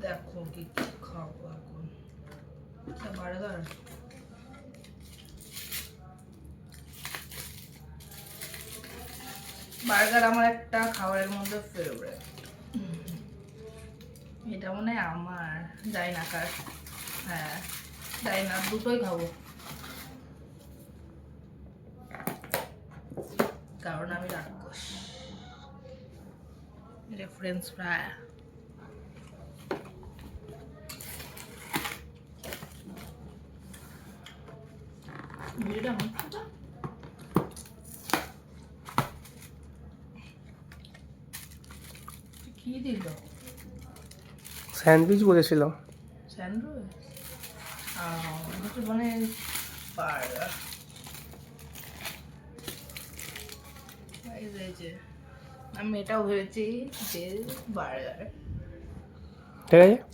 দেখো কি খাবো এখন। বার্গার, বার্গার আমার একটা খাবারের মধ্যে ফেভারিট। এটা মনে হয় আমার, যাই না কার। হ্যাঁ যাই না, দুটোই খাবো কারণ আমি রাক্ষস। এটা ফ্রেঞ্চ ফ্রাই। ভিডিওটা হচ্ছে কি দিল? স্যান্ডউইচ বলেছিল। স্যান্ডউইচ হচ্ছে মানে বার্গার। এই যে আমি এটাও ভেবেছি যে বার্গার। ঠিক আছে।